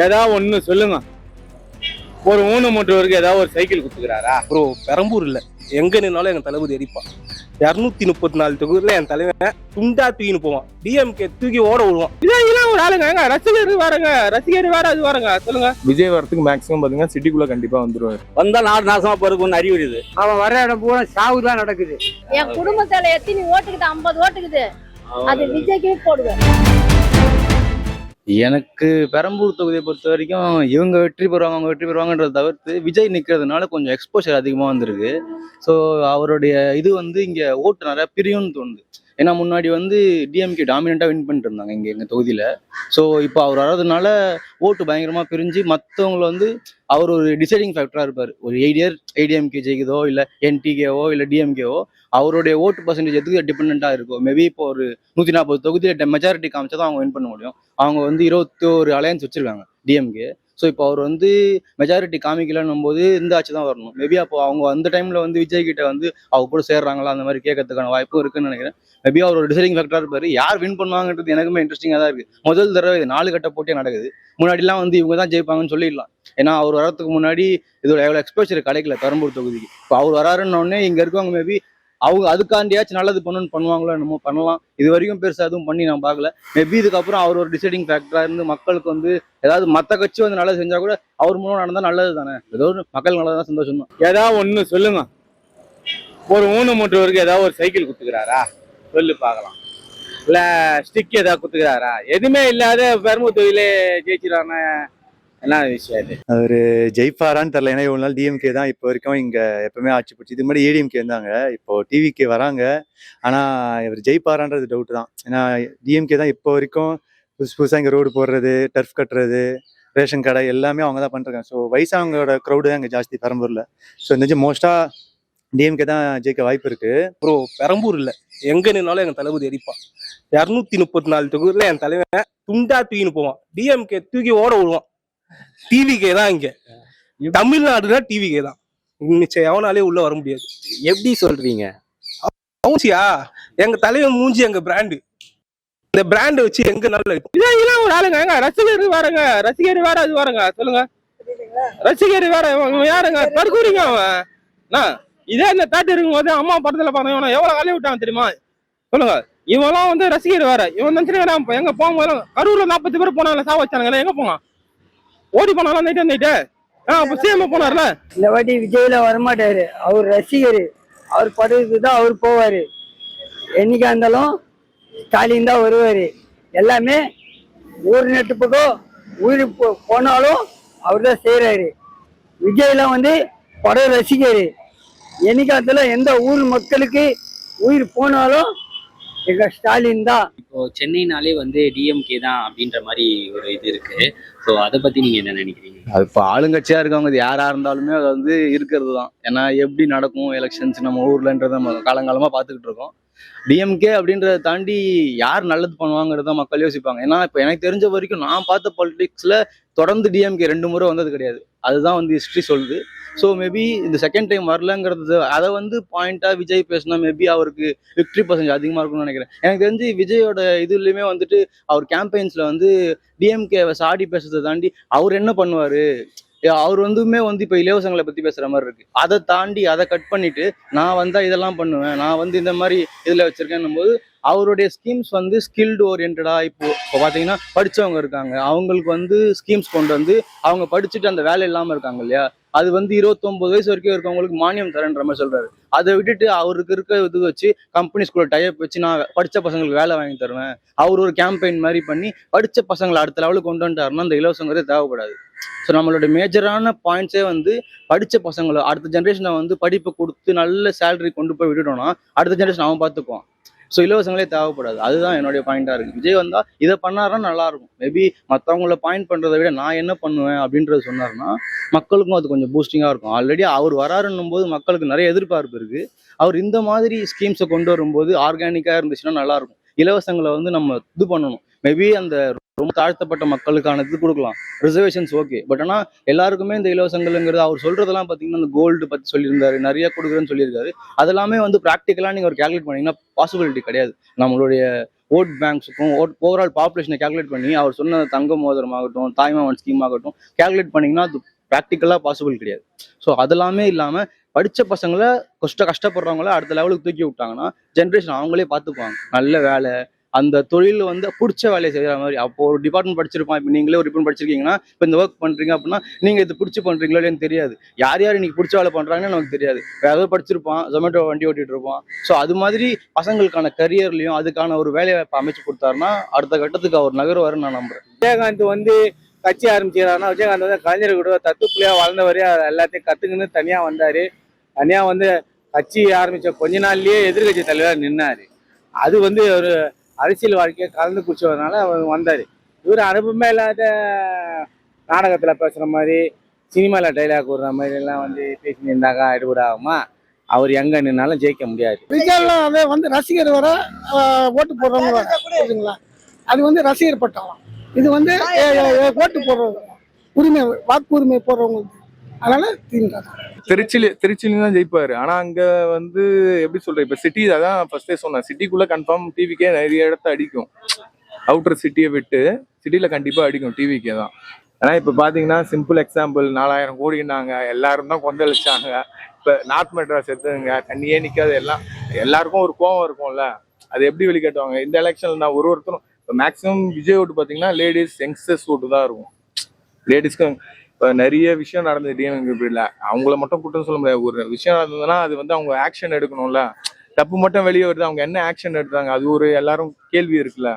ஏதாவது ஒண்ணு சொல்லுங்க. ஒரு ஊனமுற்றவருக்கு ஏதாவது ஒரு சைக்கிள் கொடுத்துக்கிறாரா? ப்ரோ பெரம்பூர் இல்ல, எங்க நின்னாலும் எங்க தளபதி அடிப்பான். 234 தொகுதியில என் தலைவன் துண்டா தூக்கின்னு போவான். டிஎம்கே தூக்கி ஓட விடுவான். இதெல்லாம் ஒரு ஆளுங்க, ரசிகர் வரங்க, ரசிகர் வேற அது வரங்க. சொல்லுங்க. விஜய் வரத்துக்கு மேக்ஸிமம் பாத்தீங்கன்னா சிட்டிக்குள்ள கண்டிப்பா வந்துருவாரு. வந்தா நாடு நாசமா போறதுக்கு அறிகுறி இது. அவன் வர இடம் பூரா சாவுதான் நடக்குது. என் குடும்பத்துல எத்தனை ஓட்டுக்குது? 50 ஓட்டுக்குது. அது விஜய்க்கே போடுவேன். எனக்கு பெரம்பூர் தொகுதியை பொறுத்த வரைக்கும் இவங்க வெற்றி பெறுவாங்க அவங்க வெற்றி பெறுவாங்கன்றதை தவிர்த்து விஜய் நிற்கிறதுனால கொஞ்சம் எக்ஸ்போஷர் அதிகமாக வந்திருக்கு. ஸோ அவருடைய இது வந்து இங்கே ஓட்டு நிறையா பிரியும்னு தோணுது. ஏன்னா முன்னாடி வந்து டிஎம்கே டாமினண்ட்டாக வின் பண்ணிட்டு இருந்தாங்க இங்கே எங்கள் தொகுதியில். ஸோ இப்போ அவர் வர்றதுனால ஓட்டு பயங்கரமாக பிரிஞ்சு மற்றவங்களை வந்து அவர் ஒரு டிசைடிங் ஃபேக்டராக இருப்பார். ஒரு 8 இயர் ஏடிஎம்கே ஜெயிக்குதோ இல்லை என்டிகேவோ இல்லை டிஎம்கேவோ அவருடைய ஓட்டு பர்சன்டேஜ் எதுக்கு டிபெண்ட்டாக இருக்கும். மேபி இப்போ ஒரு 140 தொகுதியில் மெஜாரிட்டி காமிச்சா தான் அவங்க வின் பண்ண முடியும். அவங்க வந்து 21 அலையன்ஸ் வச்சிருக்காங்க டிஎம்கே. ஸோ இப்போ அவர் வந்து மெஜாரிட்டி காமிக்கலன்னும் போது இந்த ஆட்சி தான் வரணும். மேபி அப்போ அவங்க அந்த டைமில் வந்து விஜய் கிட்ட வந்து அவங்க கூட சேர்றாங்களா அந்த மாதிரி கேட்கறதுக்கான வாய்ப்பும் இருக்குன்னு நினைக்கிறேன். மேபி அவர் ஒரு டிசைடிங் ஃபேக்டராக இருப்பார். யார் வின் பண்ணுவாங்கன்றது எனக்குமே இன்ட்ரெஸ்டிங்காக தான் இருக்குது. முதல் தடவை இது 4 கட்ட போட்டியாக நடக்குது. முன்னாடிலாம் வந்து இவங்க தான் ஜெயிப்பாங்கன்னு சொல்லிடலாம். ஏன்னா அவர் வரதுக்கு முன்னாடி இதோட எவ்வளோ எக்ஸ்போஷர் கிடைக்கல பெரம்பூர் தொகுதிக்கு. இப்போ அவர் வராருன்னொடனே இங்கே இருக்கவங்க மேபி அவங்க அதுக்காண்டியாச்சும் நல்லது பண்ணுவாங்களோ என்னமோ பண்ணலாம். இது வரைக்கும் பெருசாக எதுவும் பண்ணி நான் பார்க்கல. மேபி இதுக்கப்புறம் அவர் ஒரு டிசைடிங் ஃபேக்டராக இருந்து மக்களுக்கு வந்து ஏதாவது மற்ற கட்சி வந்து நல்லது செஞ்சா கூட அவர் மூலம் நடந்தால் நல்லது தானே. ஏதோ ஒரு மக்கள் நல்லதான் சந்தோஷம் தான். ஏதாவது ஒண்ணு சொல்லுங்க. ஒரு ஊனமுற்றவருக்கு ஏதாவது ஒரு சைக்கிள் கொடுத்துக்கிறாரா? சொல்லு பார்க்கலாம். இல்ல ஸ்டிக் ஏதாவது கொடுத்துக்கிறாரா? எதுவுமே இல்லாத பெரம்பூர் தொகுதியிலே ஜெயிச்சிடான என்ன விஷயம் இது? அவரு ஜெயிப்பாரான்னு தெரியல. ஏன்னா இவ்வளவு நாள் டிஎம்கே தான் இப்போ வரைக்கும் இங்க எப்பவுமே ஆட்சி பிடிச்சி. இதுக்கு முன்னாடி ஏடிஎம்கே இருந்தாங்க, இப்போ டிவிகே வராங்க. ஆனா இவர் ஜெயிப்பாரான்றது டவுட் தான். ஏன்னா டிஎம்கே தான் இப்போ வரைக்கும் புதுசா இங்க ரோடு போடுறது, டர்ஃப் கட்டுறது, ரேஷன் கடை எல்லாமே அவங்க தான் பண்றாங்க. ஸோ வயசானவங்களோட க்ரௌடு தான் இங்க ஜாஸ்தி பெரம்பூர்ல. ஸோ இந்த மோஸ்டா டிஎம்கே தான் ஜெயிக்க வாய்ப்பு இருக்கு. ப்ரோ பெரம்பூர் இல்ல, எங்க நின்னாலும் எங்க தளபதி அடிப்பான். 234 தொகுதியில என் தலைவன் துண்டா தூக்கின்னு போவான். டிஎம்கே தூக்கி ஓட விடுவான். டிவிகே தான் இங்க. தமிழ்நாடுனா டிவிகே தான். இன்னிச்ச எவனாலே உள்ள வர முடியாது. எப்படி சொல்றீங்க? மூஞ்சியா எங்க தலைவன் மூஞ்சி எங்க பிராண்டு. இந்த பிராண்டை வச்சு எங்க நல்ல இதெல்லாம் ஒரு ஆளுங்க, ரசிகர் வரங்க, ரசிகர் வேற அது வரங்க. சொல்லுங்க. ரசிகர் வேற யாருங்க தற்கூறிங்க அவன். இதே இந்த தாட்டு இருக்கும் போது அம்மா படத்துல பார்த்தவன் எவ்வளவு காலையை விட்டான் தெரியுமா? சொல்லுங்க. இவெல்லாம் வந்து ரசிகர் வேற. இவன் நினைச்சுக்கிறான் எங்க போகும்போது கரூர்ல 40 பேர் போனாங்க சாவ வச்சானுங்க. எங்க போங்க? ஓடி போனாலும் நைட்டு அப்ப சிஎம் போனார்ல. இந்த வாட்டி விஜய்ல வரமாட்டாரு. அவர் ரசிகர். அவர் படத்துக்கு தான் அவர் போவாரு. என்னைக்கா இருந்தாலும் ஸ்டாலின் தான் வருவாரு. எல்லாமே ஊர் நெட்டு பக்கம் உயிர் போனாலும் அவர் தான் செய்யறாரு. விஜய்லாம் வந்து படம் ரசிகர். என்னைக்கா இருந்தாலும் எந்த ஊர் மக்களுக்கு உயிர் போனாலும் எங்க ஸ்டாலின் தான். இப்போ சென்னைனாலே வந்து டிஎம்கே தான் அப்படின்ற மாதிரி ஒரு இது இருக்கு. ஸோ அதை பத்தி நீங்க என்ன நினைக்கிறீங்க? அது இப்போ ஆளுங்கட்சியா இருக்கவங்க அது யாரா இருந்தாலுமே அது வந்து இருக்கிறது தான். ஏன்னா எப்படி நடக்கும் எலெக்ஷன்ஸ் நம்ம ஊர்லன்றத நம்ம காலங்காலமா பார்த்துக்கிட்டு இருக்கோம். டிஎம்கே அப்படின்றத தாண்டி யார் நல்லது பண்ணுவாங்கிறத மக்கள் யோசிப்பாங்க. ஏன்னா இப்போ எனக்கு தெரிஞ்ச வரைக்கும் நான் பார்த்த பாலிடிக்ஸ்ல தொடர்ந்து டிஎம்கே 2 முறை வந்தது கிடையாது. அதுதான் வந்து ஹிஸ்ட்ரி சொல்லுது. ஸோ மேபி இந்த செகண்ட் டைம் வரலங்கிறது அதை வந்து பாயிண்டா விஜய் பேசினா மேபி அவருக்கு விக்ட்ரி பர்சன்டேஜ் அதிகமாக இருக்கும்னு நினைக்கிறேன். எனக்கு தெரிஞ்சு விஜயோட இதுலையுமே வந்துட்டு அவர் கேம்பெயின்ஸ்ல வந்து டிஎம்கேவை சாடி பேசுறதை தாண்டி அவர் என்ன பண்ணுவாரு, அவர் வந்துமே வந்து இப்போ இலவசங்களை பத்தி பேசுற மாதிரி இருக்கு. அதை தாண்டி அதை கட் பண்ணிட்டு நான் வந்தா இதெல்லாம் பண்ணுவேன், நான் வந்து இந்த மாதிரி இதுல வச்சிருக்கேன்னும் போது அவருடைய ஸ்கீம்ஸ் வந்து ஸ்கில்டு ஓரியன்டா. இப்போ பாத்தீங்கன்னா படிச்சவங்க இருக்காங்க, அவங்களுக்கு வந்து ஸ்கீம்ஸ் கொண்டு வந்து அவங்க படிச்சுட்டு அந்த வேலை இல்லாம இருக்காங்க இல்லையா, அது வந்து 29 வயசு வரைக்கும் இருக்கவங்களுக்கு மானியம் தரேன்ற மாதிரி சொல்றாரு. அதை விட்டுட்டு அவருக்கு இருக்க இது வச்சு கம்பெனிஸ்குள்ள டைப் வச்சு நான் படிச்ச பசங்களுக்கு வேலை வாங்கி தருவேன், அவர் ஒரு கேம்பெயின் மாதிரி பண்ணி படிச்ச பசங்களை அடுத்த லெவலுக்கு கொண்டு வந்துட்டாருன்னா அந்த இலவசங்கிறது தேவைப்படாது. ஸோ நம்மளோட மேஜரான பாயிண்ட்ஸே வந்து படித்த பசங்களை அடுத்த ஜென்ரேஷனை வந்து படிப்பை கொடுத்து நல்ல சேலரி கொண்டு போய் விட்டுட்டோம்னா அடுத்த ஜென்ரேஷன் அவன் பார்த்துக்குவான். ஸோ இலவசங்களே தேவைப்படாது. அதுதான் என்னுடைய பாயிண்டா இருக்கு. விஜய் வந்தா இதை பண்ணாருன்னா நல்லா இருக்கும். மேபி மற்றவங்கள பாயிண்ட் பண்றதை விட நான் என்ன பண்ணுவேன் அப்படின்றது சொன்னாருன்னா மக்களுக்கும் அது கொஞ்சம் பூஸ்டிங்கா இருக்கும். ஆல்ரெடி அவர் வராருன்னும் போது மக்களுக்கு நிறைய எதிர்பார்ப்பு இருக்கு. அவர் இந்த மாதிரி ஸ்கீம்ஸை கொண்டு வரும்போது ஆர்கானிக்கா இருந்துச்சுன்னா நல்லா இருக்கும். இலவசங்களை வந்து நம்ம இது பண்ணணும். மேபி அந்த ரொம்ப தாழ்த்தப்பட்ட மக்களுக்கான இது கொடுக்கலாம், ரிசர்வேஷன்ஸ் ஓகே. பட் ஆனால் எல்லாருக்குமே இந்த இலவசங்கள்ங்கிறது அவர் சொல்றதெல்லாம் பார்த்தீங்கன்னா இந்த கோல்டு பற்றி சொல்லியிருந்தாரு, நிறைய கொடுக்குறேன்னு சொல்லியிருக்காரு. அதெல்லாமே வந்து ப்ராக்டிக்கலாக நீங்கள் ஒரு கேல்குலேட் பண்ணீங்கன்னா பாசிபிலிட்டி கிடையாது. நம்மளுடைய ஓட் பேங்க்ஸுக்கும் ஓவரால் பாப்புலேஷனை கால்குலேட் பண்ணி அவர் சொன்ன தங்க மோதிரம் ஆகட்டும், தாய்மாமன் ஸ்கீம் ஆகட்டும் கால்குலேட் பண்ணிங்கன்னா அது ப்ராக்டிக்கலாக பாசிபிள் கிடையாது. ஸோ அதெல்லாமே இல்லாமல் படித்த பசங்களை கஷ்டப்படுறவங்கள அடுத்த லெவலுக்கு தூக்கி விட்டாங்கன்னா ஜென்ரேஷன் அவங்களே பார்த்துக்குவாங்க. நல்ல வேலை, அந்த தொழில் வந்து பிடிச்ச வேலையை செய்கிற மாதிரி. அப்போ ஒரு டிபார்ட்மெண்ட் படிச்சிருப்பான், இப்போ நீங்களே ஒரு டிபார்ட்மெண்ட் படிச்சிருக்கீங்கன்னா இப்போ இந்த ஒர்க் பண்ணுறீங்க அப்படின்னா நீங்கள் இது பிடிச்சி பண்ணுறீங்களோ இல்லைன்னு தெரியாது. யார் இன்னைக்கு பிடிச்ச வேலை பண்ணுறாங்கன்னு நமக்கு தெரியாது. வேறு ஏதோ படிச்சிருப்பான், ஜொமேட்டோ வண்டி ஓட்டிகிட்டு இருப்பான். ஸோ அது மாதிரி பசங்களுக்கான கரியர்லையும் அதுக்கான ஒரு வேலை வாய்ப்பை அமைச்சு கொடுத்தாருன்னா அடுத்த கட்டத்துக்கு அவர் நகருவாருன்னு நான் நம்புறேன். விஜயகாந்த் வந்து கட்சி ஆரம்பிச்சிடறாருன்னா விஜயகாந்த் வந்து கலைஞர் கூட தத்துப்புள்ளையா வளர்ந்தவரே எல்லாத்தையும் கற்றுக்குன்னு தனியாக வந்தார். தனியாக வந்து கட்சி ஆரம்பித்த கொஞ்ச நாள்லயே எதிர்கட்சி தலைவராக நின்னார். அது வந்து ஒரு அரசியல் வாழ்க்கையை கலந்து குடிச்சதுனால அவர் வந்தார். இவர் அனுபவமே இல்லாத நாடகத்தில் பேசுகிற மாதிரி சினிமாவில் டைலாக் விடுற மாதிரி எல்லாம் வந்து பேசின்னு இருந்தாக்கா எடுபடாகுமா? அவர் எங்கே நின்னாலும் ஜெயிக்க முடியாது. விஜயெல்லாம் வந்து ரசிகர் வர ஓட்டு போடுறவங்க புரியுதுங்களா? அது வந்து ரசிகர் பட்டாளம். இது வந்து ஓட்டு போடுறவங்க உரிமை, வாக்கு உரிமை போடுறவங்க. அதனால திமுக திருச்சியில தான் ஜெயிப்பாரு. ஆனா அங்க வந்து எப்படி சொல்றேன், இப்ப சிட்டி அதான் ஃபர்ஸ்டே சொன்னேன், சிட்டிக்குள்ள கன்ஃபார்ம் டிவிக்கே நிறைய இடத்த அடிக்கும். அவுட்டர் சிட்டியை விட்டு சிட்டில கண்டிப்பா அடிக்கும் டிவிக்கே தான். ஆனா இப்ப பாத்தீங்கன்னா சிம்பிள் எக்ஸாம்பிள் 4000 கோடினாங்க, எல்லாரும் தான் கொந்தளிச்சாங்க. இப்ப நார்த் மெட்ராஸ் எடுத்துங்க, தண்ணியே நிக்காது. எல்லாருக்கும் ஒரு கோவம் இருக்கும்ல, அது எப்படி வெளிக்காட்டுவாங்க? இந்த எலெக்ஷன்ல நான் ஒருத்தரும் இப்போ மேக்ஸிமம் விஜய் ஓட்டு பாத்தீங்கன்னா லேடிஸ் யங்ஸ்டர்ஸ் ஓட்டு தான் இருக்கும். லேடிஸ்க்கு இப்போ நிறைய விஷயம் நடந்தது டிஎம்கேல, அவங்கள மட்டும் குற்றம் சொல்ல முடியாது. ஒரு விஷயம் நடந்ததுன்னா அது வந்து அவங்க ஆக்ஷன் எடுக்கணும்ல. தப்பு மட்டும் வெளியே வருது, அவங்க என்ன ஆக்ஷன் எடுத்தாங்க அது ஒரு எல்லாரும் கேள்வி இருக்குல்ல.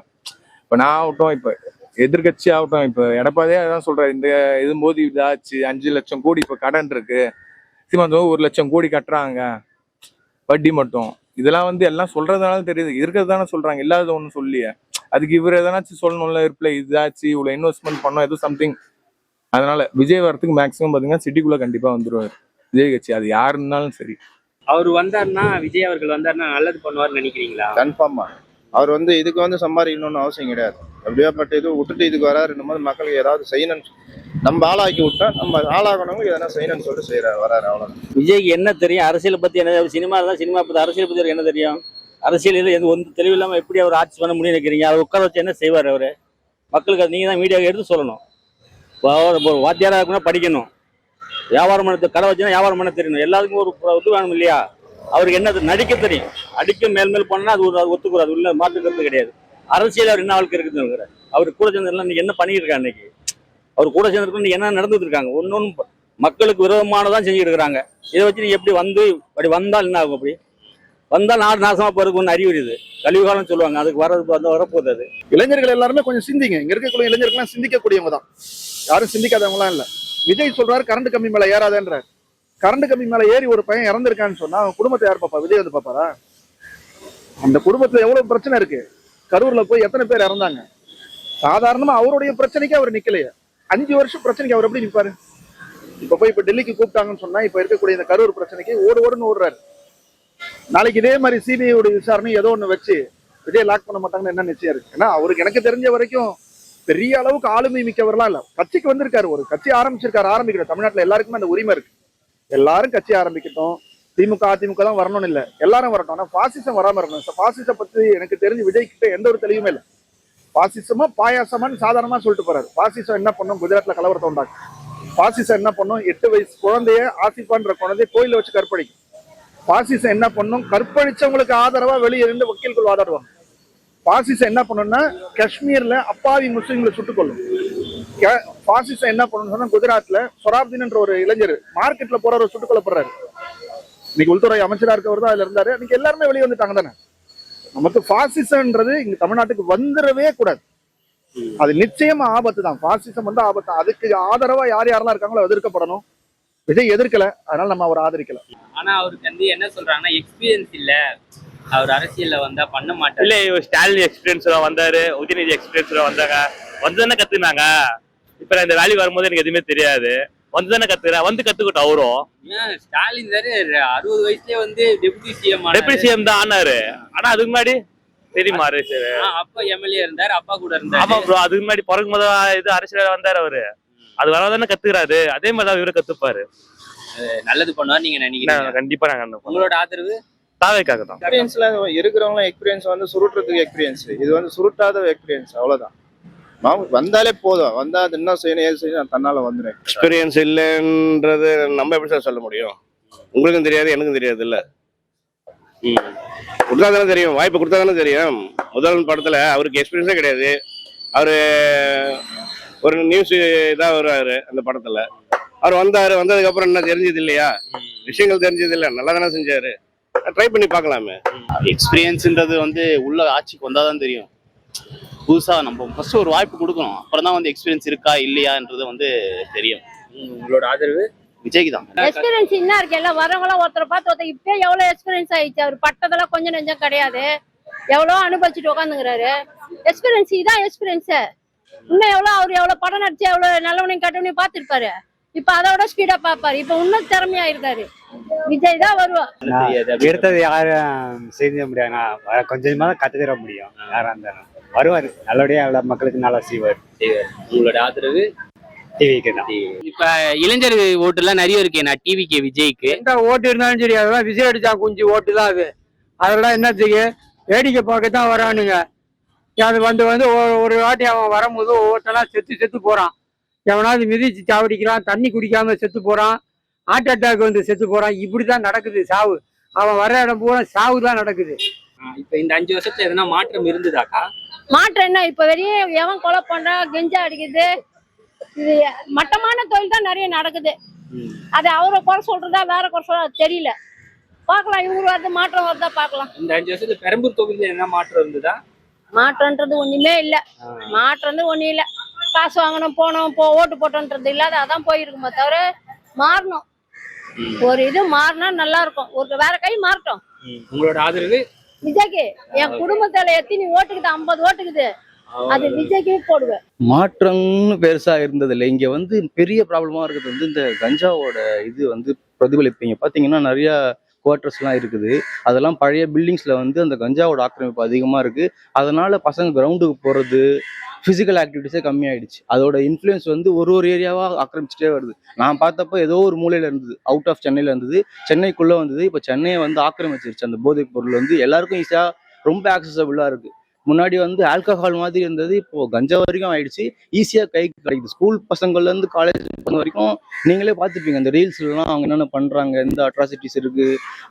இப்போ நான் ஆகட்டும், இப்போ எதிர்கட்சி ஆகட்டும், இப்போ எடப்பாடியே அதான் சொல்றாரு, இந்த இது போது இதாச்சு 5 லட்சம் கோடி இப்போ கடன் இருக்கு, சீமான் 1 லட்சம் கோடி கட்டுறாங்க வட்டி மட்டும். இதெல்லாம் வந்து எல்லாம் சொல்றதுனால தெரியுது, இருக்கிறது தானே சொல்றாங்க, இல்லாத ஒன்றும் சொல்லியே. அதுக்கு இவர் எதனாச்சும் சொல்லணும்ல, ரிப்ளை இதாச்சு இவ்வளோ இன்வெஸ்ட்மெண்ட் பண்ணோம் ஏதோ சம்திங். அதனால விஜய் வரத்துக்கு மேக்ஸிமம் பாத்தீங்கன்னா சிட்டிக்குள்ள கண்டிப்பா வந்துருவாரு விஜய் கட்சி, அது யாருன்னாலும் சரி. அவர் வந்தாருன்னா, விஜய் அவர்கள் வந்தாருன்னா நல்லது பண்ணுவார்னு நினைக்கிறீங்களா? கன்ஃபார்மா அவர் வந்து இதுக்கு வந்து சம்பாதிக்கணும்னு அவசியம் கிடையாது. அப்படியே பட் இது விட்டுட்டு இதுக்கு வராருன்னும் போது மக்களுக்கு ஏதாவது செய்யணும்னு, நம்ம ஆளாக்கி விட்டா நம்ம ஆளாகணுங்க எதனா செய்யணும்னு சொல்லிட்டு செய்யறாரு, வராரு, அவ்வளவுதான். விஜய்க்கு என்ன தெரியும் அரசியலை பத்தி? என்ன சினிமா தான், சினிமா பத்தி அரசியல் பத்தி என்ன தெரியும்? அரசியல் எந்த ஒன்று தெளிவு இல்லாமல் எப்படி அவர் ஆட்சி பண்ண முடியும்னு நினைக்கிறீங்க? அவர் உட்கார வச்சு என்ன செய்வார் அவர்? மக்களுக்கு அது நீங்கள் தான் மீடியாவை எடுத்து சொல்லணும். இப்போ வாத்தியாராக இருக்குன்னா படிக்கணும், வியாபாரம் பண்ண கடை வச்சுன்னா வியாபாரம் பண்ண தெரியணும், எல்லாத்துக்கும் ஒரு இது வேணும் இல்லையா? அவருக்கு என்ன நடிக்க தெரியும், அடிக்க மேல் பண்ணால் அது ஒத்துக்கூடாது, உள்ள மாற்றுக்கிறது கிடையாது. அரசியல் அவர் என்ன வாழ்க்கை இருக்குதுங்கிற அவர் கூட சேர்ந்ததுலாம் இன்னைக்கு என்ன பண்ணிட்டு இருக்காங்க? இன்னைக்கு அவர் கூட சேர்ந்துருக்கு என்ன நடந்துட்டு இருக்காங்க? ஒன்னொன்னு மக்களுக்கு விரோதமானதான் செஞ்சுட்டு இருக்கிறாங்க. இதை வச்சு நீங்க எப்படி வந்து அப்படி வந்தால் என்ன ஆகும்? அப்படி வந்தால் நாடு நாசமா போறதுக்கு ஒன்று அறிகுறி, இது கழிவுகாலம் சொல்லுவாங்க, அதுக்கு வரப்போகுது. அது இளைஞர்கள் எல்லாருமே கொஞ்சம் சிந்திங்க. இங்க இருக்கக்கூடிய இளைஞர்கள்லாம் சிந்திக்கக்கூடியவங்க தான், யாரும் சிந்திக்காதவங்களாம் இல்ல. விஜய் சொல்றாரு கரண்ட் கம்பி மேல ஏறாதேன்றாரு. கரண்ட் கம்பி மேல ஏறி ஒரு பையன் இறந்திருக்கான்னு சொன்னா அவன் குடும்பத்தை யார் பாப்பா? விஜய் வந்து பாப்பாரா? அந்த குடும்பத்துல எவ்வளவு பிரச்சனை இருக்கு. கரூர்ல போய் எத்தனை பேர் இறந்தாங்க. சாதாரணமா அவருடைய பிரச்சனைக்கு அவர் நிக்கலையே, 5 வருஷம் பிரச்சனைக்கு அவர் எப்படி நிற்பாரு? இப்ப போய் இப்ப டெல்லிக்கு கூப்பிட்டாங்கன்னு சொன்னா இப்ப இருக்கக்கூடிய இந்த கரூர் பிரச்சனைக்கு ஓடுன்னு ஓடுறாரு. நாளைக்கு இதே மாதிரி சிபிஐ விசாரணை ஏதோ ஒண்ணு வச்சு விஜய் லாக் பண்ண மாட்டாங்கன்னு என்ன நிச்சயம் இருக்கு? ஏன்னா அவருக்கு எனக்கு தெரிஞ்ச வரைக்கும் பெரிய அளவுக்கு ஆளுமை மிக்கவர்களாம் இல்ல. கட்சிக்கு வந்திருக்காரு, ஒரு கட்சி ஆரம்பிக்கணும். தமிழ்நாட்டுல எல்லாருக்குமே அந்த உரிமை இருக்கு. எல்லாரும் கட்சி ஆரம்பிக்கட்டும், திமுக அதிமுக தான் வரணும்னு இல்ல, எல்லாரும் வரட்டும். ஆனா பாசிசம் வராம இருக்கணும். பாசிசம் பத்தி எனக்கு தெரிஞ்சு விஜய் கிட்ட எந்த ஒரு தெளிவுமே இல்லை. பாசிசமா பாயாசமான்னு சாதாரணமா சொல்லிட்டு போறாரு. பாசிசம் என்ன பண்ணும்? குஜராத்ல கலவரத்தை உண்டாக்கும். பாசிசம் என்ன பண்ணும்? 8 வயசு குழந்தைய ஆசிஃபான்ற குழந்தைய கோயில வச்சு கற்பழிக்கும். பாசிசம் என்ன பண்ணும்? கற்பழிச்சவங்களுக்கு ஆதரவா வெளியே இருந்து வக்கீல்கள் வாதாடுவாங்க. பாசிசம் என்ன பண்ணும்னா காஷ்மீர்ல அப்பாவி முஸ்லீம்களை சுட்டுக் கொள்ளும். பாசிசம் என்ன பண்ணணும்னு சொன்னா குஜராத்ல சொராப்தீன் என்ற ஒரு இளைஞர் மார்க்கெட்ல போறவர் சுட்டுக் கொல்லப்படுறாரு. இன்னைக்கு உள்துறை அமைச்சரா இருக்கவர் தான் அதுல இருந்தாரு. இன்னைக்கு எல்லாருமே வெளியே வந்துட்டாங்க தானே. நமக்கு பாசிசம்ன்றது இங்க தமிழ்நாட்டுக்கு வந்துடவே கூடாது. அது நிச்சயமா ஆபத்து தான். பாசிசம் வந்து ஆபத்து. அதுக்கு ஆதரவா யாரெல்லாம் இருக்காங்களோ எதிர்க்கப்படணும். விஜய் எதிர்க்கல, அதனால நம்ம அவர் ஆதரிக்கல. ஆனா அவருக்கு வந்து என்ன சொல்றாங்கன்னா எக்ஸ்பீரியன்ஸ் இல்ல, அவர் அரசியல்ல வந்தா பண்ண மாட்டாரு. இல்ல ஸ்டாலின் எக்ஸ்பீரியன்ஸ்ல வந்தாரு, உதயநிதி எக்ஸ்பீரியன்ஸ்ல வந்தாங்க, வந்துதானே கத்துனாங்க. இப்ப இந்த வேலைக்கு வரும்போது எனக்கு எதுவுமே தெரியாது, வந்துதானே கத்துக்கிறேன், வந்து கத்துக்கிட்டோம். அவரும் ஸ்டாலின் தானே 60 வயசுலயே வந்து டெபுட்டி சிஎம் தான் ஆனாரு. ஆனா அதுக்கு முன்னாடி தெரியுமா அப்பா எம்எல்ஏ இருந்தாரு, அப்பா கூட இருந்தாரு. ஆமா ப்ரோ, அதுக்கு முன்னாடி பிறகு இது அரசியல் வந்தாரு அவரு. அது வரதானே கத்துக்கிறாரு, அதே மாதிரிதான் இவரை கத்துப்பாரு. நல்லது பண்ணுவார் நீங்க நினைக்கிறீங்க? கண்டிப்பா நாங்க உங்களோட ஆதரவு தாவேக்காக தான். எக்ஸ்பீரியன்ஸ்ல இருக்கிறவங்க எக்ஸ்பீரியன்ஸ் வந்து சுருட்டுறதுக்கு எக்ஸ்பீரியன்ஸ், இது வந்து சுருட்டாத எக்ஸ்பீரியன்ஸ், அவ்வளவுதான். வந்தாலே போதும், வந்தா அது என்ன செய்யணும் ஏது செய்யணும் தன்னால வந்துடும். எக்ஸ்பீரியன்ஸ் இல்லைன்றது நம்ம எப்படி சார் சொல்ல முடியும்? உங்களுக்கும் தெரியாது எனக்கும் தெரியாது இல்ல. கொடுத்தா தானே தெரியும், வாய்ப்பு கொடுத்தா தானே தெரியும். முதல் படத்துல அவருக்கு எக்ஸ்பீரியன்ஸே கிடையாது. அவரு ஒரு நியூஸ் இதாக வருவாரு அந்த படத்துல. அவர் வந்ததுக்கு அப்புறம் என்ன தெரிஞ்சது இல்லையா, விஷயங்கள் தெரிஞ்சது இல்லை, நல்லா தானே செஞ்சாரு. ட்ரை பண்ணி பார்க்கலாமே. எக்ஸ்பீரியன்ஸ்ன்றது வந்து உள்ள ஆட்சிக்கு வந்தாதான் தெரியும். புதுசா நம்ம ஃபர்ஸ்ட் ஒரு வாய்ப்பு கொடுக்கணும், அப்புறம் தான் வந்து எக்ஸ்பீரியன்ஸ் இருக்கா இல்லையான்றது வந்து தெரியும். உங்களோட ஆதரவு விஜய்க்கு தான். எக்ஸ்பீரியன்ஸ் என்ன இருக்கு, எல்லாம் வரவங்களாம் ஒருத்தரை பார்த்து ஒருத்தர் இப்பயே எவ்வளவு எக்ஸ்பீரியன்ஸ் ஆயிடுச்சு. அவர் பட்டதெல்லாம் கொஞ்சம் நெஞ்சம் கிடையாது, எவ்வளோ அனுபவிச்சுட்டு உட்காந்துங்கிறாரு. எக்ஸ்பீரியன்ஸ் இதான் எக்ஸ்பீரியன்ஸ். இன்னும் எவ்வளவு படம் நடிச்சு எவ்வளவு நல்லவனையும் கட்டவனையும் பார்த்துருப்பாரு. இப்ப அதோட ஸ்பீடா பாப்பாரு. இப்ப இன்னும் திறமையா இருக்காரு. விஜய் தான் வருவார். எடுத்தது யாரும் செய்ய முடியாது, கொஞ்சமா தான் கத்து தர முடியும். யாரா இருந்தாலும் வருவாரு, நல்லபடியா மக்களுக்கு நல்லா செய்வார். உங்களோட ஆதரவு டிவிக்கு தான். இப்ப இளைஞர் ஓட்டு எல்லாம் நிறைய இருக்கு. நான் டிவிக்கு விஜய்க்கு எந்த ஓட்டு இருந்தாலும் சரி, அதெல்லாம் விஜய் அடிச்சா குஞ்சு ஓட்டு தான் அது. அதெல்லாம் என்னத்துக்கு வேடிக்கை பார்க்க தான் வரானுங்க. அது வந்து ஒரு வாட்டி அவன் வரும்போது ஒவ்வொருத்தெல்லாம் செத்து போறான். எவனாவது மிதிச்சு சாவடிக்கிறான், தண்ணி குடிக்காம செத்து போறான், ஹார்ட் அட்டாக் வந்து செத்து போறான். இப்படிதான் நடக்குது சாவு. அவன் வர இடம் பூரா சாவு தான் நடக்குது. இப்ப இந்த 5 வருஷத்துல எதனா மாற்றம் இருந்ததாக்கா? மாற்றம் என்ன, இப்ப வெளியே எவன் கொலை பண்றான், கெஞ்சா அடிக்குது, இது மட்டமான தொழில் தான் நிறைய நடக்குது. அது அவரை குறை சொல்றதா வேற குறை சொல்றதா தெரியல. பாக்கலாம், இவங்க வருது மாற்றம் வருதா பாக்கலாம். இந்த 5 வருஷத்துல பெரம்பூர் தொகுதியில என்ன மாற்றம் இருந்ததா? மாற்றம்ன்றது ஒண்ணுமே இல்ல. மாற்றம் ஒண்ணும் இல்ல. காசு வாங்கணும் போனோம் ஓட்டு போட்டோன்றது இல்லாத அதான் போயிருக்குமே தவிர மாறணும். ஒரு இது மாறினா நல்லா இருக்கும். ஒரு வேற கை மாறட்டும். உங்களோட ஆதரவு விஜய்க்கு. என் குடும்பத்துல எத்தனை ஓட்டுக்குது, 50 ஓட்டுக்குது, அது விஜய்க்கு போடுவேன். மாற்றம்னு பெருசா இருந்தது இல்லை. இங்க வந்து பெரிய ப்ராப்ளமா இருக்கிறது வந்து இந்த கஞ்சாவோட இது வந்து பிரதிபலிப்பீங்க பாத்தீங்கன்னா நிறைய குவார்டர்ஸ்லாம் இருக்குது. அதெல்லாம் பழைய பில்டிங்ஸ்ல வந்து அந்த கஞ்சாவோட ஆக்கிரமிப்பு அதிகமா இருக்கு. அதனால பசங்க கிரவுண்டுக்கு போறது, பிசிக்கல் ஆக்டிவிட்டிஸே கம்மியாயிடுச்சு. அதோட இன்ஃப்ளூயன்ஸ் வந்து ஒரு ஏரியாவா ஆக்கிரமிச்சுட்டே வருது. நான் பார்த்தப்போ ஏதோ ஒரு மூலையில இருந்தது, அவுட் ஆஃப் சென்னையில இருந்தது, சென்னைக்குள்ள வந்தது. இப்போ சென்னையை வந்து ஆக்கிரமிச்சிருச்சு. அந்த போதைப் பொருள் வந்து எல்லாருக்கும் ஈஸியா ரொம்ப ஆக்சசபிளா இருக்கு. முன்னாடி வந்து ஆல்கஹால் மாதிரி இருந்தது, இப்போ கஞ்சா வரைக்கும் ஆயிடுச்சு. ஈஸியா கைக்கு கிடைக்குது. ஸ்கூல் பசங்கள்ல இருந்து காலேஜ் வரைக்கும் நீங்களே பார்த்துருப்பீங்க அந்த ரீல்ஸ்லாம் அவங்க என்னென்ன பண்றாங்க, எந்த அட்ராசிட்டிஸ் இருக்கு.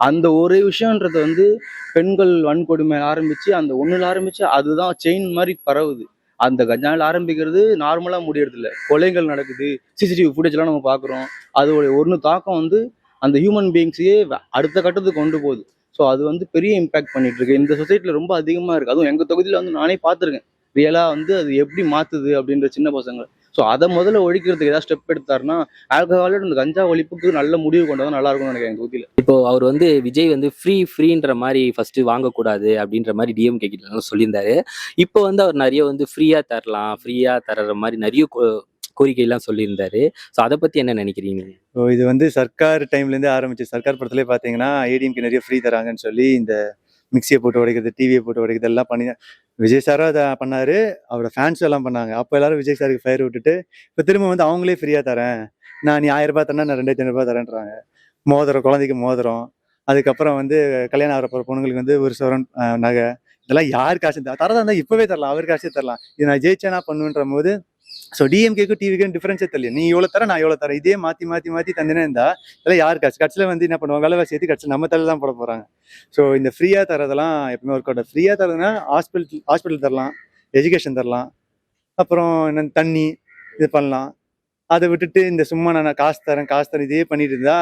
அந்த ஒரு விஷயம்ன்றது வந்து பெண்கள் வன்கொடுமை ஆரம்பிச்சு அந்த ஒண்ணுல ஆரம்பிச்சு அதுதான் செயின் மாதிரி பரவுது. அந்த கஞ்சாவில் ஆரம்பிக்கிறது நார்மலா முடியறது இல்லை, கொலைகள் நடக்குது, சிசிடிவி ஃபுட்டேஜ் எல்லாம் நம்ம பாக்குறோம். அதோட ஒன்று தாக்கம் வந்து அந்த ஹியூமன் பீயிங்ஸையே அடுத்த கட்டத்துக்கு கொண்டு போகுது. ஸோ அது வந்து பெரிய இம்பாக்ட் பண்ணிட்டு இருக்கு. இந்த சொசைட்டில ரொம்ப அதிகமா இருக்கு. அதுவும் எங்க தொகுதியில வந்து நானே பார்த்துருக்கேன் ரியலா வந்து அது எப்படி மாத்துது அப்படின்ற சின்ன பசங்க. ஸோ அதை முதல்ல ஒழிக்கிறதுக்கு ஏதாவது ஸ்டெப் எடுத்தாருன்னா ஆல்கஹாலோட இந்த கஞ்சா ஒழிப்புக்கு நல்ல முடிவு கொண்டு வந்து நல்லா இருக்கும்னு நினைக்கிறேன் எங்க தொகுதியில. இப்போ அவர் வந்து விஜய் வந்து ஃப்ரீன்ற மாதிரி ஃபர்ஸ்ட் வாங்கக்கூடாது அப்படின்ற மாதிரி டிஎம்கே கிட்ட சொல்லியிருந்தாரு. இப்போ வந்து அவர் நிறைய வந்து ஃப்ரீயா தர்ற மாதிரி நிறைய கோரிக்கையெல்லாம் சொல்லியிருந்தாரு. ஸோ அதை பத்தி என்ன நினைக்கிறீங்க? இது வந்து சர்க்கார் டைம்லேருந்து ஆரம்பிச்சு, சர்க்கார் படத்துலேயே பார்த்தீங்கன்னா ஏடிஎம்கே நிறைய ஃப்ரீ தராங்கன்னு சொல்லி இந்த மிக்சியை போட்டு உடைக்கிறது, டிவியை போட்டு உடைக்கிறது எல்லாம் பண்ணி விஜய் சாரும் அதை பண்ணாரு, அவரோட ஃபேன்ஸ் எல்லாம் பண்ணாங்க. அப்போ எல்லாரும் விஜய் சாருக்கு ஃபயர் விட்டுட்டு இப்போ திரும்ப வந்து அவங்களே ஃப்ரீயாக தரேன், நீ 1000 ரூபாய் தரேன், நான் 2500 தரேன்றாங்க. மோதிரம், குழந்தைக்கு மோதிரம், அதுக்கப்புறம் வந்து கல்யாணம் ஆகிற போகிற பொண்ணுங்களுக்கு வந்து ஒரு சவரன் நகை, இதெல்லாம் யார் காசு தரதா இருந்தால் இப்போவே தரலாம், அவர் காசே தரலாம். இது நான் ஜெயிச்சேனா பண்ணுன்ற போது ஸோ டிஎம்கேக்கும் டிவிக்கும் டிஃபரன்ஸே தெரியல. நீ இவ்வளோ தர, நான் எவ்வளோ தரேன், இதே மாற்றி தந்தேனே இருந்தா இதெல்லாம் யார் காசு? கட்சியில் வந்து என்ன பண்ணுவாங்க, விலைவாசி ஏற்றி கட்சி நம்ம தலை தான் போட போகிறாங்க. ஸோ இந்த ஃப்ரீயாக தரதெல்லாம் எப்பவுமே ஒர்க் அவுட். ஃப்ரீயாக தரதுன்னா ஹாஸ்பிட்டல் தரலாம், எஜுகேஷன் தரலாம், அப்புறம் என்ன தண்ணி இது பண்ணலாம். அதை விட்டுட்டு இந்த சும்மா நான் காசு தரேன் இதே பண்ணிட்டு இருந்தா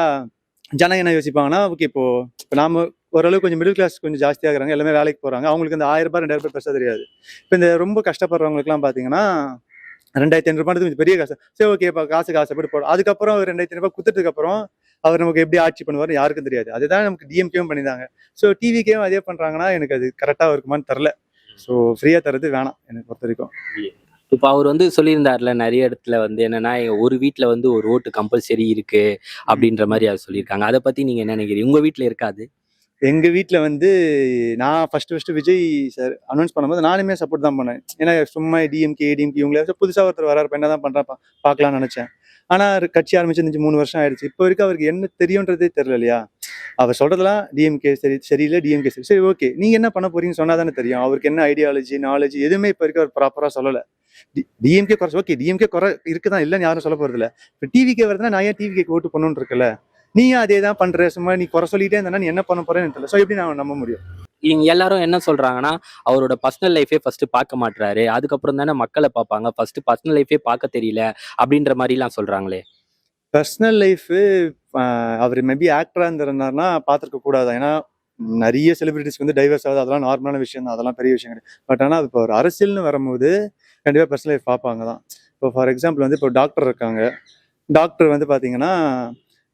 ஜனங்க என்ன யோசிப்பாங்கன்னா, ஓகே இப்போ நாம ஓரளவுக்கு கொஞ்சம் மிடில் கிளாஸ் கொஞ்சம் ஜாஸ்தியாகிறாங்க, எல்லாமே வேலைக்கு போகிறாங்க, அவங்களுக்கு இந்த 1000 ரூபாய் 2000 ரூபாய் பெருசாக தெரியாது. இப்போ இந்த ரொம்ப கஷ்டப்படுறவங்களுக்குலாம் பார்த்தீங்கன்னா 2500 ரூபாய் கொஞ்சம் பெரிய காசு. சரி ஓகே, இப்போ காசுப்பட்டு போடும். அதுக்கப்புறம் 2500 ரூபாய் குத்துறதுக்கு அப்புறம் அவர் நமக்கு எப்படி ஆட்சி பண்ணுவார் யாருக்கும் தெரியாது. அதுதான் நமக்கு டிஎம்கேவும் பண்ணியிருந்தாங்க. ஸோ டிவிக்கேவும் அதே பண்ணுறாங்கன்னா எனக்கு அது கரெக்டாக இருக்குமான்னு தெரில. ஸோ ஃப்ரீயாக தரது வேணாம் எனக்கு பொறுத்த வரைக்கும். இப்போ அவர் வந்து சொல்லியிருந்தாருல நிறைய இடத்துல வந்து என்னன்னா ஒரு வீட்டில் வந்து ஒரு ஓட்டு கம்பல்சரி இருக்கு அப்படின்ற மாதிரி அவர் சொல்லியிருக்காங்க. அதை பத்தி நீங்க என்ன நினைக்கிறீங்க? உங்க வீட்டில் இருக்காது? எங்கள் வீட்டில் வந்து நான் ஃபர்ஸ்ட் விஜய் சார் அனௌன்ஸ் பண்ணும்போது நானுமே சப்போர்ட் தான் பண்ணேன். ஏன்னா சும்மா டிஎம்கே ஏடிஎம்கே இவங்களே புதுசாக ஒருத்தர் வராரு, என்ன தான் பண்ணுறேன் பார்க்கலாம்னு நினச்சேன். ஆனால் கட்சி ஆரம்பிச்சு 3 வருஷம் ஆயிடுச்சு. இப்போ வரைக்கும் அவருக்கு என்ன தெரியுன்றதே தெரியல இல்லையா? அவர் சொல்றதெல்லாம் டிஎம்கே சரியில்லை, டிஎம்கே சரி ஓகே, நீங்க என்ன பண்ண போறீங்கன்னு சொன்னா தானே தெரியும். அவருக்கு என்ன ஐடியாலஜி நாலேஜ் எதுவுமே இப்போ வரைக்கும் அவர் ப்ராப்பரா சொல்லலை. டிஎம்கே குறை ஓகே, டிஎம்கே குறை இருக்குதான், இல்லைன்னு யாரும் சொல்ல போறது இல்லை. இப்போ டிவிக்கே வருதுன்னா நான் ஏன் டிவிக்கே ஓட்டு பண்ணணும்னு இருக்குல்ல. நீ அதே தான் பண்ற, சும்மா நீ குறை சொல்லிட்டே இருந்தா நீ என்ன பண்ண போறேன்னு தெரியல. ஸோ எப்படி நான் நம்ப முடியும்? இவங்க எல்லாரும் என்ன சொல்றாங்கன்னா, அவரோட பர்சனல் லைஃபே ஃபர்ஸ்ட் பார்க்க மாட்டாரு, அதுக்கப்புறம் தானே மக்களை பார்ப்பாங்க, ஃபர்ஸ்ட் பர்சனல் லைஃபே பார்க்க தெரியல அப்படின்ற மாதிரி எல்லாம் சொல்றாங்களே. பர்சனல் லைஃபு அவர் மேபி ஆக்டராக இருந்திருந்தாருன்னா பார்த்துருக்க கூடாது. ஏன்னா நிறைய செலிபிரிட்டிஸ்க்கு வந்து டைவர்ஸ் ஆகுது, அதெல்லாம் நார்மலான விஷயம் தான், அதெல்லாம் பெரிய விஷயம் கிடையாது. பட் ஆனால் இப்போ ஒரு அரசியல்னு வரும்போது கண்டிப்பாக பர்சனல் லைஃப் பார்ப்பாங்க தான். இப்போ ஃபார் எக்ஸாம்பிள் வந்து இப்போ டாக்டர் இருக்காங்க. டாக்டர் வந்து பார்த்தீங்கன்னா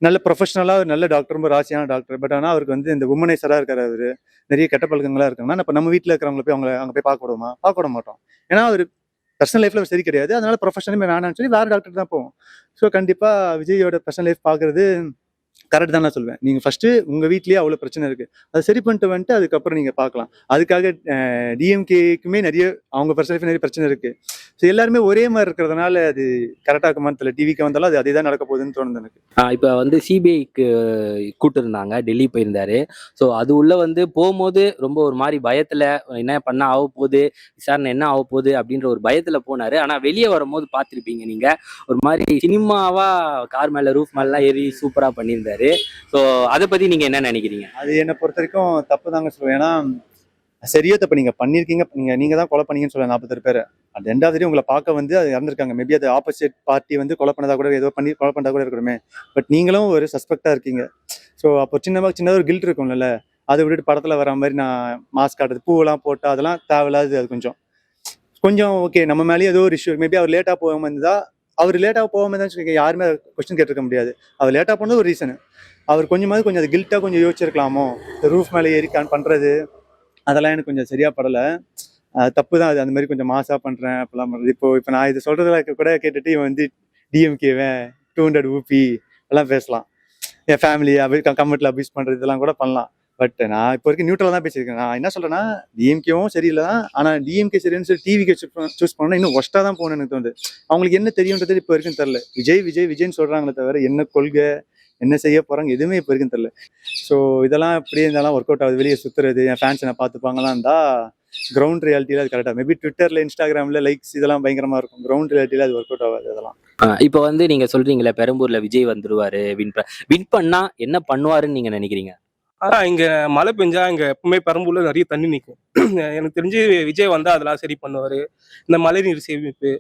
நல்ல ப்ரொஃபஷனலாக நல்ல டாக்டர், ரொம்ப ராசியான டாக்டர். பட் ஆனால் அவருக்கு வந்து இந்த உமனைசராக இருக்கார், அவர் நிறைய கெட்ட பழக்கங்களாக இருக்காங்கன்னா இப்போ நம்ம வீட்டில் இருக்கிறவங்கள போய் அங்கே போய் பார்க்க விடுவோமா? பார்க்க விட மாட்டோம். ஏன்னா அவர் பர்சனல் லைஃப்ல சரி கிடையாது, அதனால ப்ரொஃபஷனலுமே வேணாம்னு சொல்லி வேற டாக்டர் தான் போவோம். ஸோ கண்டிப்பாக விஜயோட பர்சனல் லைஃப் பார்க்கறது கரெக்ட் தான் நான் சொல்வேன். நீங்கள் ஃபர்ஸ்ட் உங்கள் வீட்லேயே அவ்வளோ பிரச்சனை இருக்குது, அதை சரி பண்ணிட்டு வந்துட்டு அதுக்கப்புறம் நீங்கள் பார்க்கலாம். அதுக்காக டிஎம்கேக்குமே நிறைய அவங்க பர்சனல் லைஃப் நிறைய பிரச்சனை இருக்குது. ஸோ எல்லாருமே ஒரே மாதிரி இருக்கிறதுனால அது கரெக்டாக இருக்குமான்னு தெரியல. டிவிக்கு வந்தாலும் அது அதே தான் நடக்க போகுதுன்னு தோணுது எனக்கு. இப்போ வந்து சிபிஐக்கு கூட்டு இருந்தாங்க, டெல்லி போயிருந்தாரு. ஸோ அது உள்ள வந்து போகும்போது ரொம்ப ஒரு மாதிரி பயத்துல என்ன பண்ண ஆக போகுது, விசாரணை என்ன ஆக போகுது அப்படின்ற ஒரு பயத்துல போனாரு. ஆனா வெளியே வரும்போது பார்த்துருப்பீங்க நீங்க, ஒரு மாதிரி சினிமாவா கார் மேல ரூஃப் மேலாம் ஏறி சூப்பரா பண்ணியிருந்தாரு. ஸோ அதை பத்தி நீங்க என்ன நினைக்கிறீங்க? அது என்னை பொறுத்த வரைக்கும் தப்பு தாங்க சொல்லுவேன். ஏன்னா சரியோ தப்பு நீங்கள் பண்ணியிருக்கீங்க, நீங்கள் தான் கொலை பண்ணீங்கன்னு சொல்ல 40 பேர். அது ரெண்டாவது உங்களை பார்க்க வந்து அது இறந்துருக்காங்க. மேபி அது ஆப்போசிட் பார்ட்டி வந்து கொலை பண்ணதா கூட ஏதோ பண்ணி கொலை பண்ணதா கூட இருக்கணுமே. பட் நீங்களும் ஒரு சஸ்பெக்டாக இருக்கீங்க. ஸோ அப்போ சின்னதாக ஒரு கில்ட் இருக்கும்ல, அதை விட்டுட்டு படத்தில் வர மாதிரி நான் மாஸ்க் காட்டுறது, பூவெல்லாம் போட்டு அதெல்லாம் தேவையில்லாது. அது கொஞ்சம் ஓகே, நம்ம மேலேயே ஏதோ ஒரு இஷ்யூ. மேபி அவர் லேட்டாக போகாமல் இருந்தா, அவர் லேட்டாக போகாமல் தான் சொல்லி யாருமே கொஸ்டின் கேட்டிருக்க முடியாது. அவர் லேட்டாக போனது ஒரு ரீசனு. அவர் கொஞ்சம் அது கில்ட்டாக கொஞ்சம் யோசிச்சிருக்கலாமோ. ரூஃப் மேலே ஏறி பண்ணுறது அதெல்லாம் எனக்கு கொஞ்சம் சரியா படலை. தப்பு தான் அது. அந்த மாதிரி கொஞ்சம் மாசா பண்றேன் அப்பெல்லாம் பண்ணுறது. இப்போ நான் இது சொல்றதுல கூட கேட்டுட்டு இவன் வந்து டிஎம்கேவன் 200 ஊபி எல்லாம் பேசலாம். என் ஃபேமிலி கமெண்ட்ல அபியூஸ் பண்றது இதெல்லாம் கூட பண்ணலாம். பட் நான் இப்போ வரைக்கும் நியூட்ரலாக தான் பேசியிருக்கேன். நான் என்ன சொல்றேன்னா, டிஎம்கேவும் சரியில்லை தான், ஆனால் டிஎம்கே சரின்னு சொல்லி டிவிக்கு சூஸ் பண்ணா இன்னும் ஒஸ்ட்டாக தான் போகணும்னு எனக்கு தோணுது. அவங்களுக்கு என்ன தெரியுன்றது இப்போ வரைக்கும் தெரியல. விஜய்ன்னு சொல்றாங்களே தவிர என்ன கொள்கை என்ன செய்ய போறாங்க எதுவுமே இப்போ வரைக்கும் தெரியல. ஸோ இதெல்லாம் இப்படியே இருந்தாலும் ஒர்க் அவுட் ஆகுது. வெளியே சுத்துறது, என் ஃபேன்ஸ் என்ன பார்த்துப்பாங்கலாம் இருந்தா கிரவுண்ட் ரியாலிட்டியில அது கரெக்டாக. மேபி ட்விட்டர்ல இன்ஸ்டாகிராம்ல லைக்ஸ் இதெல்லாம் பயங்கரமா இருக்கும். கிரவுண்ட் ரியாலிட்டியில அது ஒர்க் அவுட் ஆகாது. அதெல்லாம் இப்போ வந்து நீங்க சொல்றீங்களே பெரம்பூர்ல விஜய் வந்துருவாரு, வின் பண்ணா என்ன பண்ணுவாருன்னு நீங்க நினைக்கிறீங்க? இங்க மழை பெஞ்சா இங்க எப்பவுமே பெரம்பூர்ல நிறைய தண்ணி நிற்கும். எனக்கு தெரிஞ்சு விஜய் வந்தா அதெல்லாம் சரி பண்ணுவாரு. இந்த மழைநீர் சேமிப்பு,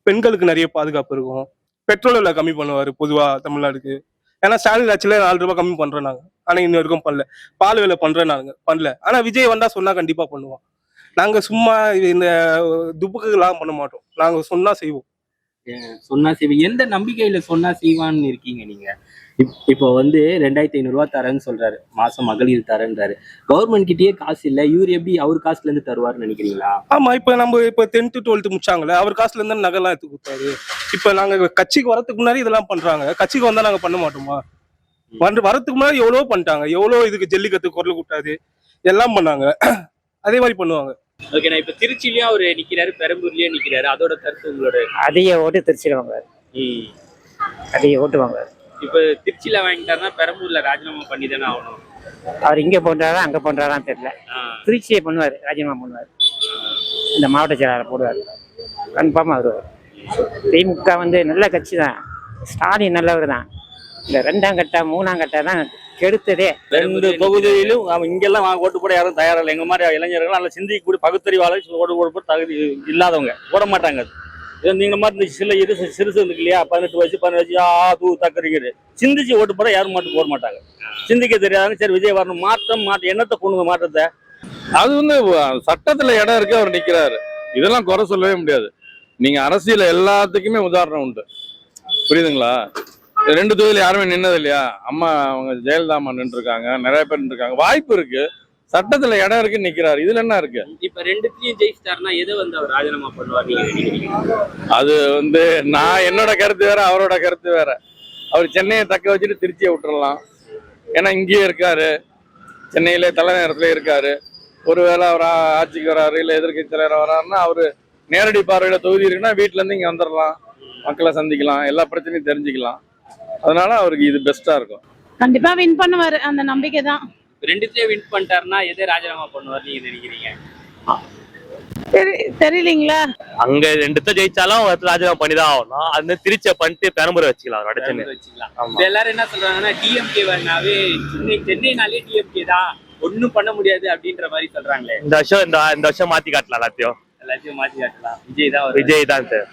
பெண்களுக்கு நிறைய பாதுகாப்பு இருக்கும், பெட்ரோல் விலை கம்மி பண்ணுவாரு பொதுவா தமிழ்நாடுக்கு. ஏன்னா ஸ்டாலின் ஆட்சியில 4 ரூபாய் கம்மி பண்றோம் நாங்க, ஆனா இன்ன வரைக்கும் பண்ணல. பால் விலை பண்றோம் நாங்க பண்ணல, ஆனா விஜய் வந்தா சொன்னா கண்டிப்பா பண்ணுவோம். நாங்க சும்மா இந்த துப்புக்கெல்லாம் பண்ண மாட்டோம், நாங்க சொன்னா செய்வோம். சொன்னா செய்வீங்க. எந்த நம்பிக்கையில சொன்னா செய்வான்னு இருக்கீங்க நீங்க? இப்போ வந்து 2500 ரூபா தரேன்னு சொல்றாரு, மாசம் மகளிர் தரேன்றாரு. கவர்மெண்ட் கிட்டயே காசு இல்ல, இவர் எப்படி அவர் காசுல இருந்து தருவாருன்னு நினைக்கிறீங்களா? ஆமா, இப்ப நம்ம 10th 12th முடிச்சாங்கல்ல, அவர் காசுல இருந்து நகைலாம் எடுத்து கொடுத்தாரு. இப்ப நாங்க கட்சிக்கு வரதுக்கு முன்னாடி இதெல்லாம் பண்றாங்க, கட்சிக்கு வந்தா நாங்க பண்ண மாட்டோமா? வரதுக்கு முன்னாடி எவ்வளவோ பண்ணிட்டாங்க, எவ்வளவு இதுக்கு ஜல்லிக்கட்டு குரல் கூட்டாது எல்லாம் பண்ணாங்க, அதே மாதிரி பண்ணுவாங்க. ஓகே, நான் இப்ப திருச்சிலயும் அவரு நிக்கிறாரு, பெரம்பூர்லயும் நிக்கிறாரு, அதோட கருத்து உங்களோட? அதிக ஓட்டு திருச்சியில வாங்க, அதிக ஓட்டு வாங்க. இப்ப திருச்சியில வாங்கிட்டாருன்னா பெரம்பூர்ல ராஜினாமா பண்ணி தானே ஆகணும். அவர் இங்க பண்றாரா அங்க பண்றாரான்னு தெரியல. திருச்சியை பண்ணுவாரு, ராஜினாமா பண்ணுவாரு, இந்த மாவட்ட செயலாளர் போடுவார், கன்ஃபார்மா வருவார். திமுக வந்து நல்ல கட்சி தான், ஸ்டாலின் நல்லவர் தான். இந்த 2ஆம் கட்ட 3ஆம் கட்ட தான் கெடுத்ததே. 2 தொகுதியிலும் இங்கெல்லாம் ஓட்டு போட யாரும் தயாரில்லை. எங்க மாதிரி இளைஞர்கள் நல்லா சிந்திக்கக்கூடிய பகுத்தறிவாளர் ஓட்டு போட தகுதி இல்லாதவங்க போட மாட்டாங்க. நீங்க மாதிரி சிறுசு இருக்கு இல்லையா, 18 வயசு 15 வயசு தூ தக்கறிக்கிறது சிந்திச்சு ஓட்டு போட யாரும் மாட்டு போட மாட்டாங்க. சிந்திக்க தெரியாதாங்க. சரி விஜய் வரணும், மாற்றம் என்னத்தை கொண்டு மாற்றத்தை? அது வந்து சட்டத்துல இடம் இருக்கு, அவர் நிக்கிறாரு, இதெல்லாம் குறை சொல்லவே முடியாது. நீங்க அரசியல் எல்லாத்துக்குமே உதாரணம் உண்டு, புரியுதுங்களா? 2 தொகுதியில் யாருமே நின்னது இல்லையா? அம்மா அவங்க ஜெயலலிதா அம்மா நின்று இருக்காங்க, நிறைய பேர் நின்று இருக்காங்க. வாய்ப்பு இருக்கு, சட்டத்துல இடம் இருக்கு, நிக்கிறாரு. இதுல என்ன இருக்கு? இப்ப 2த்துலயும் ஜெயிச்சிட்டாருன்னா எதை வந்து அவர் ராஜினாமா பண்ணுவார் நீங்க நினைக்கிறீங்க? அது வந்து நான் என்னோட கருத்து வேற, அவரோட கருத்து வேற. அவர் சென்னையை தக்க வச்சுட்டு திருச்சியை விட்டுறலாம். ஏன்னா இங்கேயே இருக்காரு, சென்னையிலே தலைநகரத்துல இருக்காரு. ஒருவேளை அவர் ஆட்சிக்கு வராரு இல்ல எதிர்கட்சி தலைவர் வராருன்னா அவரு நேரடி பார்வையில தொகுதி இருக்குன்னா வீட்டுல இருந்து இங்க வந்துடலாம். மக்களை சந்திக்கலாம், எல்லா பிரச்சனையும் தெரிஞ்சுக்கலாம். அதனால அவருக்கு இது பெஸ்டா இருக்கும். கண்டிப்பா வின் பண்ணுவாரு, அந்த நம்பிக்கை தான். ரெண்டுத்துலயே வின் பண்ணிட்டாருன்னா எதை ராஜினாமா பண்ணுவார் நீங்க நினைக்கிறீங்க? தெரியலீங்களா? அங்க ரெண்டுத்த ஜெயிச்சாலும் ராஜினாமா பண்ணிதான் ஆகணும். அது திருச்சியை பண்ணிட்டு பெரம்பூரை வச்சுக்கலாம். வச்சுக்கலாம். இப்ப எல்லாரும் என்ன சொல்றாங்கன்னா டிஎம்கே வரனாவே சென்னைனாலே டிஎம்கே தான், ஒண்ணும் பண்ண முடியாது அப்படின்ற மாதிரி சொல்றாங்களே. இந்த வருஷம் மாத்தி காட்டலாம். எல்லாத்தையும் மாத்தி காட்டலாம். விஜய் தான் விஜய் தான் சார்.